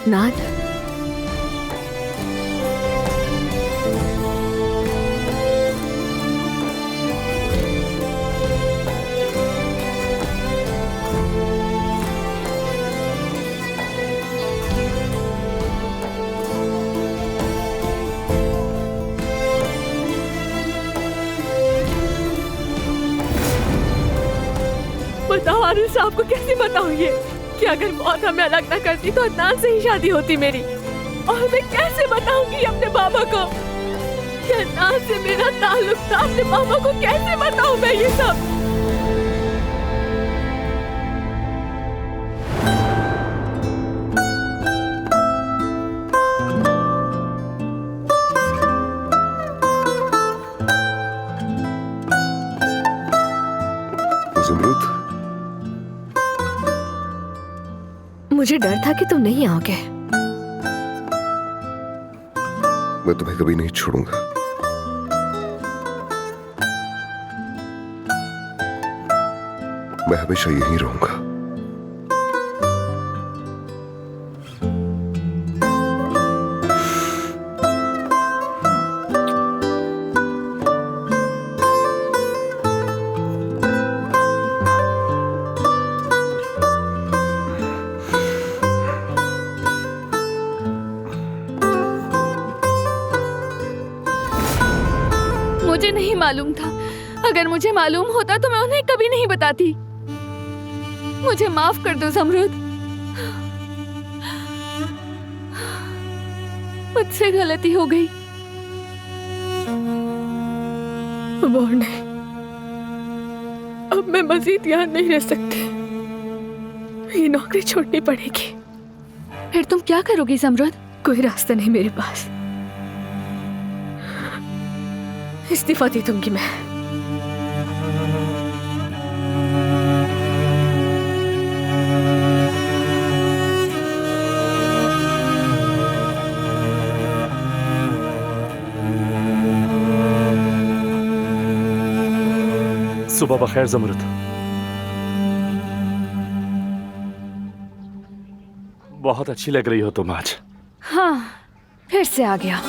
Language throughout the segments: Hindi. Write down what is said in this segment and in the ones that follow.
नाथ, बताओ आदिल साहब को कैसे बताऊं ये कि अगर मौत हमें अलग ना करती तो अदनान से ही शादी होती मेरी। और मैं कैसे बताऊंगी अपने बाबा को कि अदनान से मेरा ताल्लुक था। अपने बाबा को कैसे बताऊं मैं ये सब? ज़मरुद, मुझे डर था कि तुम नहीं आओगे। मैं तुम्हें कभी नहीं छोड़ूंगा। मैं हमेशा यहीं रहूंगा। मुझे नहीं मालूम था। अगर मुझे मालूम होता तो मैं उन्हें कभी नहीं बताती। मुझे माफ कर दो ज़मरुद। मुझसे गलती हो गई। अब और नहीं, अब मैं मजीद यहाँ नहीं रह सकती। ये नौकरी छोड़नी पड़ेगी। फिर तुम क्या करोगी ज़मरुद? कोई रास्ता नहीं मेरे पास। इस्तीफा दी दूंगी मैं। सुबह बखैर ज़मरुद। बहुत अच्छी लग रही हो तुम आज। हाँ, फिर से आ गया।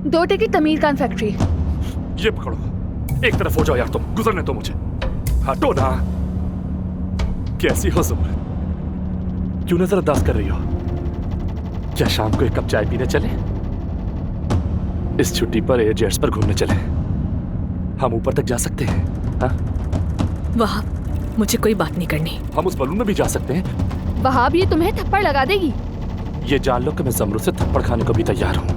दो टिकट तमीर खान फैक्ट्री। ये पकड़ो, एक तरफ हो जाओ यार, तुम गुजरने दो मुझे। हटो ना। कैसी हो ज़मरुद? क्यों नजरअंदाज कर रही हो? क्या शाम को एक कप चाय पीने चले? इस छुट्टी पर एयर जेट्स पर घूमने चले? हम ऊपर तक जा सकते हैं। हाँ? वहाँ मुझे कोई बात नहीं करनी। हम उस बलून में भी जा सकते हैं। वहाँ भी तुम्हें थप्पड़ लगा देगी। ये जान लो कि मैं ज़मरुद से थप्पड़ खाने को भी तैयार हूँ।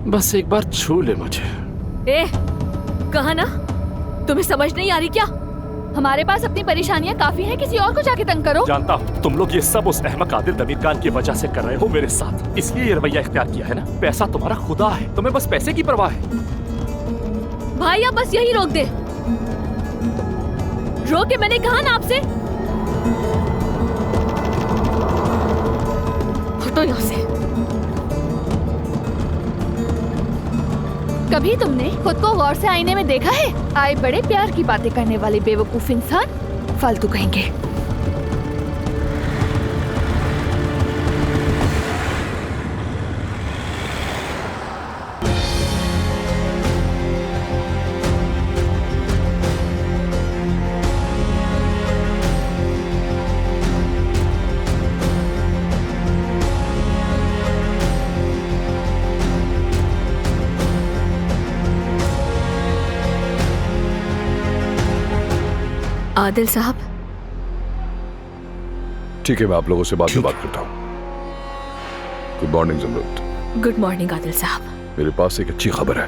बस एक बार छू ले मुझे। कहा ना, तुम्हें समझ नहीं आ रही क्या? हमारे पास अपनी परेशानियां काफी हैं, किसी और को जाके तंग करो। जानता हूँ तुम लोग ये सब उस अहमक आदिल तमीर खान की वजह से कर रहे हो मेरे साथ, इसलिए ये रवैया इख्तियार किया है ना। पैसा तुम्हारा खुदा है, तुम्हें बस पैसे की परवाह है। भाई अब बस यही रोक दे। रोक के मैंने कहा ना आपसे। हटो यहाँ से। कभी तुमने खुद को गौर से आईने में देखा है? आए बड़े प्यार की बातें करने वाले बेवकूफ इंसान, फालतू कहेंगे। आदिल साहब। ठीक है, मैं आप लोगों से बाद में बात करता हूँ। Good morning Zamrud. Good morning Adil साहब। मेरे पास एक अच्छी खबर है।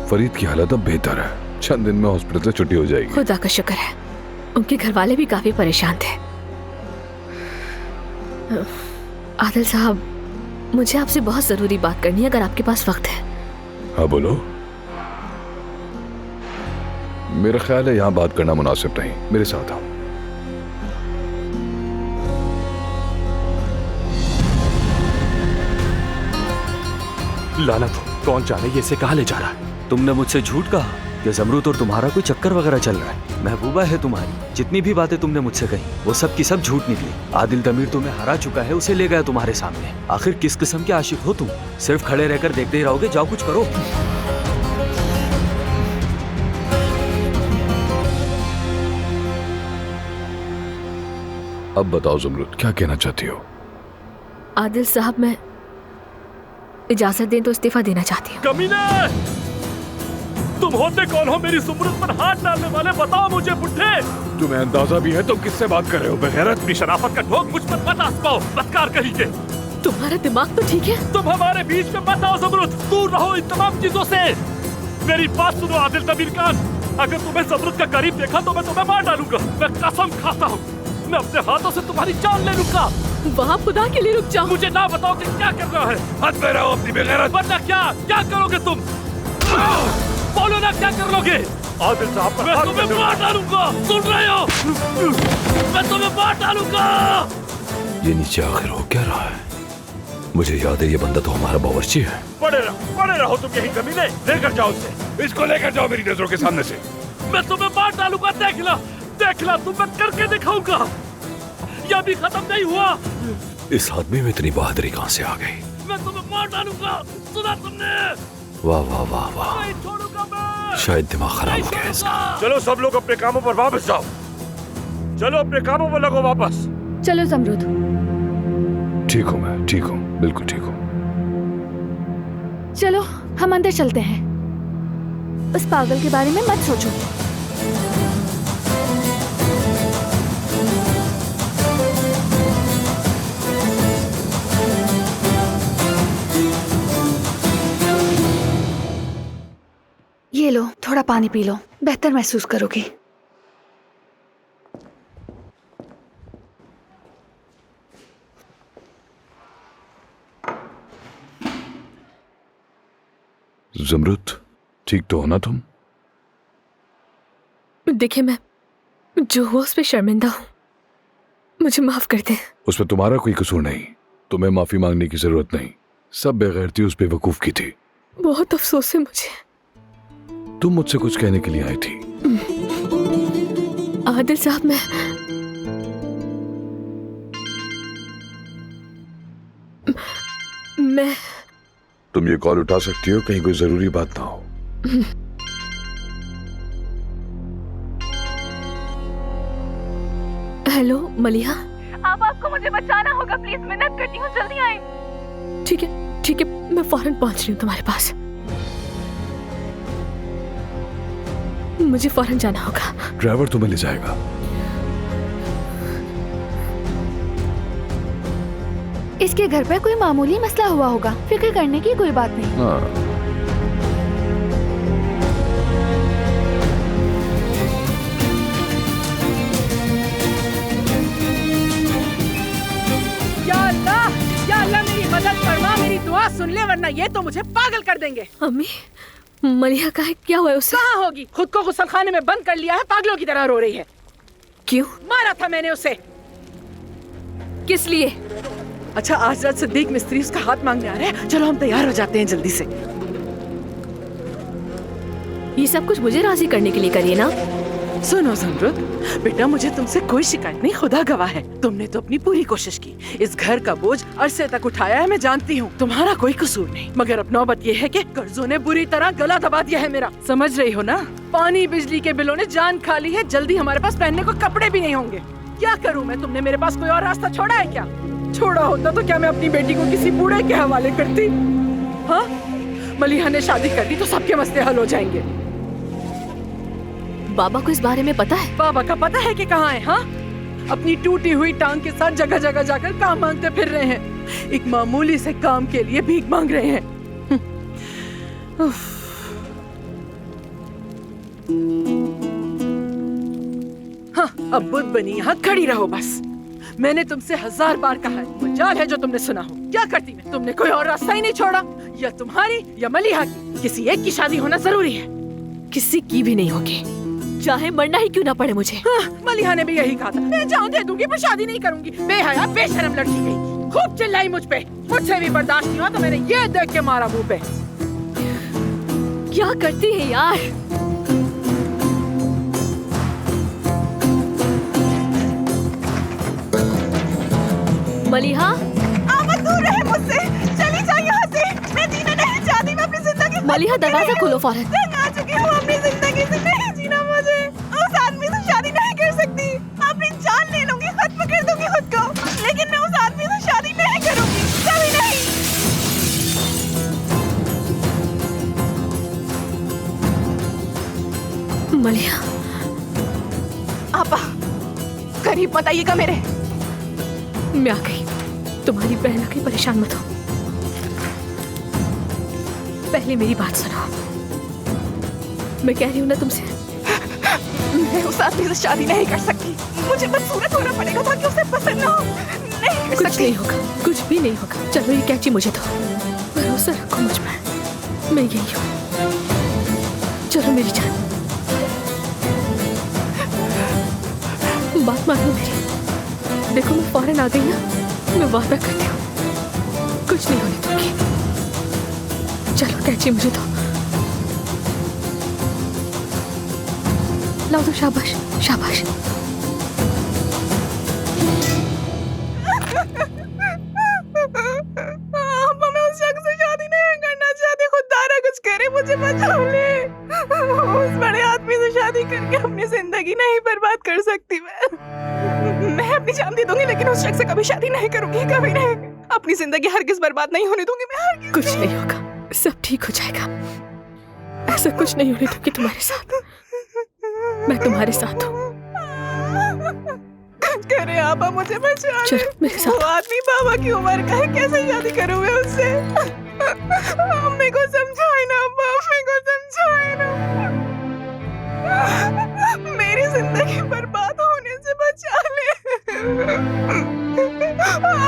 फरीद की हालत अब बेहतर है। चंद दिन में हॉस्पिटल से छुट्टी हो जाएगी। खुदा का शुक्र है, उनके घर वाले भी काफी परेशान थे। आदिल साहब, मुझे आपसे बहुत जरूरी बात करनी है, अगर आपके पास वक्त है। हाँ बोलो। मेरा ख्याल है यहाँ बात करना मुनासिब नहीं, मेरे साथ आओ। लानत हो, कौन जाने ये इसे कहाँ ले जा रहा है। तुमने मुझसे झूठ कहा कि ज़मरूद और तुम्हारा कोई चक्कर वगैरह चल रहा है। महबूबा है तुम्हारी, जितनी भी बातें तुमने मुझसे कही वो सब की सब झूठ निकली। आदिल तमीर तुम्हें हरा चुका है, उसे ले गया तुम्हारे सामने। आखिर किस किस्म के आशिक हो तुम? सिर्फ खड़े रहकर देखते ही रहोगे? जाओ कुछ करो। अब बताओ ज़मरूद, क्या कहना चाहती हो? आदिल साहब, मैं इजाजत दें तो इस्तीफा देना चाहती हूँ। कमीने! तुम होते कौन हो मेरी ज़मरूद पर हाथ डालने वाले? बताओ मुझे बुड्ढे। तुम्हें अंदाजा भी है तुम किससे बात कर रहे हो? बेगैरत! अपनी शराफत का ठोक मुझ पर मत आजमाओ, बदकार कहीं के। तुम्हारा दिमाग तो ठीक है? तुम हमारे बीच में मत आओ ज़मरूद, दूर रहो इन तमाम चीजों से। मेरी बात सुनो आदिल तमीर खान, अगर तुम्हें ज़मरूद का करीब देखा तो मैं तुम्हें मार डालूंगा। मैं कसम खाता हूँ, मैं अपने हाथों से तुम्हारी जान ले लूंगा। वहाँ खुदा के लिए रुक जाओ। मुझे ना बताओ कि क्या करना है। हद में रहो अपनी बेगैरत। वरना क्या करोगे तुम? बोलो ना, क्या कर लोगे? आदिल साहब, मैं तुम्हें मार डालूंगा। सुन रहे हो? मैं तुम्हें मार डालूंगा। ये नीचे आखिर हो क्या रहा है? मुझे याद है ये बंदा तो हमारा बावर्ची है। पड़े रहो तुम यहीं कमीने। लेकर जाओ उसे, इसको लेकर जाओ मेरी नजरों के सामने से। मैं तुम्हें मार डालूंगा, देख ला तुम, मैं करके दिखाऊंगा। यह भी खत्म नहीं हुआ। इस आदमी में इतनी बहादुरी कहाँ से आ गई? मैं तुम्हें मार डालूंगा, सुना तुमने? वाह वाह वाह वाह, नहीं छोड़ूंगा मैं। शायद दिमाग खराब हो गया है इसका। चलो सब लोग अपने कामों पर वापस जाओ। चलो अपने कामों पर लगो वापस। चलो ज़मरूद। ठीक हूँ मैं, ठीक हूँ, बिल्कुल ठीक हूँ। चलो हम अंदर चलते हैं। उस पागल के बारे में मत सोचो। ये लो, थोड़ा पानी पी लो, बेहतर महसूस करोगे। ज़मरूद, ठीक तो हो ना तुम? देखिए, मैं जो हुआ उस पर शर्मिंदा हूँ, मुझे माफ कर दे। उसमें तुम्हारा कोई कसूर नहीं, तुम्हें माफी मांगने की जरूरत नहीं। सब बेगैरती उस बेवकूफ की थी। बहुत अफसोस है मुझे। तुम मुझसे कुछ कहने के लिए आई थी। आदिल साहब, मैं तुम ये कॉल उठा सकती हो, कहीं कोई जरूरी बात ना हो। हेलो मलिहा। अब आपको मुझे बचाना होगा, प्लीज, मिन्नत करती हूँ, जल्दी आए। ठीक है, मैं फौरन पहुंच रही हूँ तुम्हारे पास। मुझे फौरन जाना होगा। ड्राइवर तुम्हें ले जाएगा। इसके घर पर कोई मामूली मसला हुआ होगा, फिक्र करने की कोई बात नहीं। हाँ। या अल्लाह मेरी मदद फरमा, मेरी दुआ सुन ले, वरना ये तो मुझे पागल कर देंगे। अम्मी, मलिहा का है, क्या हुआ है उसे? कहाँ होगी? खुद को गुस्लखाने में बंद कर लिया है, पागलों की तरह रो रही है। क्यों? मारा था मैंने उसे। किस लिए? अच्छा, आज रात सिद्दीक मिस्त्री उसका हाथ मांगने आ रहे हैं। चलो हम तैयार हो जाते हैं जल्दी से। ये सब कुछ मुझे राजी करने के लिए करिए ना। सुनो ज़मरूद, बेटा, मुझे तुमसे कोई शिकायत नहीं, खुदा गवाह है। तुमने तो अपनी पूरी कोशिश की, इस घर का बोझ अरसे तक उठाया है, मैं जानती हूँ। तुम्हारा कोई कसूर नहीं, मगर अब नौबत ये है कि कर्जों ने बुरी तरह गला दबा दिया है मेरा। समझ रही हो ना? पानी बिजली के बिलों ने जान खा ली है। जल्दी हमारे पास पहनने को कपड़े भी नहीं होंगे। क्या करूँ मैं? तुमने मेरे पास कोई और रास्ता छोड़ा है क्या? छोड़ा होता तो क्या मैं अपनी बेटी को किसी बूढ़े के हवाले करती? हाँ, मलिहा ने शादी कर दी तो सबके मसले हल हो जाएंगे। बाबा को इस बारे में पता है? बाबा का पता है कि कहाँ है? हाँ, अपनी टूटी हुई टांग के साथ जगह जगह जाकर काम मांगते फिर रहे हैं। एक मामूली से काम के लिए भीख मांग रहे हैं। हाँ, अब बुद्ध बनी यहाँ खड़ी रहो बस। मैंने तुमसे 1000 बार कहा है, वो जाल है जो तुमने सुना हो। क्या करती मैं? तुमने कोई और रास्ता ही नहीं छोड़ा। या तुम्हारी या मलिहा की, किसी एक की शादी होना जरूरी है। किसी की भी नहीं होगी, चाहे मरना ही क्यों ना पड़े मुझे। हाँ, मलिहा ने भी यही कहा था, मैं जान दे दूंगी पर शादी नहीं करूंगी। बेहया बेशरम लड़की गई, खूब चिल्लाई मुझ पे। मुझसे भी बर्दाश्त नहीं हुआ तो मैंने ये देख के मारा मुंह पे। क्या करती है यार? मलिहा, आप दूर रहे मुझसे, चली जाओ यहाँ से। मैं जीना नहीं चाहती, मैं अपनी जिंदगी मलिहा दरवाजा खोलो फौरन। तंग आ चुकी हूँ अपनी जिंदगी से, नहीं जीना मुझे। उस आदमी से शादी नहीं कर सकती। अपनी जान ले लूंगी, खत्म कर दूंगी खुद को, लेकिन मैं उस आदमी से शादी नहीं करूंगी, कभी नहीं। मलिहा, आपा करीब मत आइएगा मेरे। मैं आ गई। तुम्हारी बहन आ गई, परेशान मत हो। पहले मेरी बात सुनो। मैं कह रही हूँ ना तुमसे, मैं उस आदमी से शादी नहीं कर सकती। मुझे बदसूरत होना पड़ेगा ताकि उसे पसंद ना हो। नहीं कर कुछ सकती। नहीं होगा, कुछ भी नहीं होगा। चलो ये कैची मुझे दो, भरोसा रखो मुझ पर, मैं यही हूँ। चलो मेरी जान, बात मानो मेरी। देखो मैं फौरन आ गई ना, मैं वादा करती हूँ कुछ नहीं होने दूंगी। चलो कैची मुझे दो, लाओ तो। शाबाश शाबाश। आपा मैं उस शख्स से शादी नहीं करना चाहती। खुदारा कुछ करे, मुझे बचा ले। उस बड़े आदमी से शादी करके अपनी जिंदगी नहीं बर्बाद कर सकती। मैं अपनी जान दे दूंगी, लेकिन उस शख्स से कभी शादी नहीं करूंगी, कभी नहीं। अपनी जिंदगी हरगिज बर्बाद नहीं होने दूंगी मैं, हरगिज। कुछ नहीं होगा, सब ठीक हो जाएगा। ऐसा कुछ नहीं होने दूंगी तुम्हारे साथ। मैं तुम्हारे साथ हूँ। करे आपा, मुझे बचा ले। चलो मेरे साथ। वो आदमी बाबा की उम्र का है, कैसे शादी करूं मैं उससे? अम्मी को समझाए ना अब्बा, अम्मी को समझाए ना। मेरी जिंदगी बर्बाद होने से बचा ले।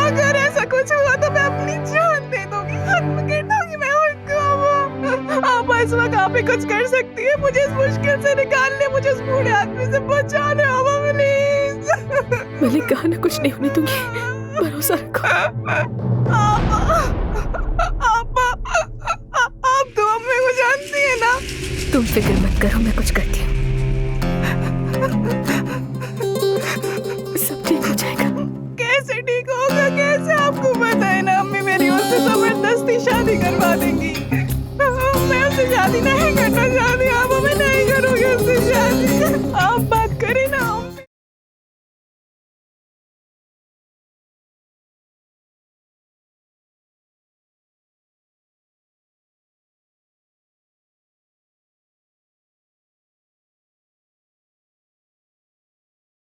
अगर ऐसा कुछ हुआ तो मैं अपनी जान दे दूंगी, खत्म कर दूंगी मैं उनको। आप इस वक्त आप ही कुछ कर सकती है, मुझे इस मुश्किल से निकाल ले, मुझे उस बूढ़े आदमी से बचा ले अब्बा प्लीज। मैंने कहा ना कुछ नहीं होने दूंगी, भरोसा रखो। आप तो अम्मी को जानती है ना। तुम फिक्र मत करो, मैं कुछ करती हूँ।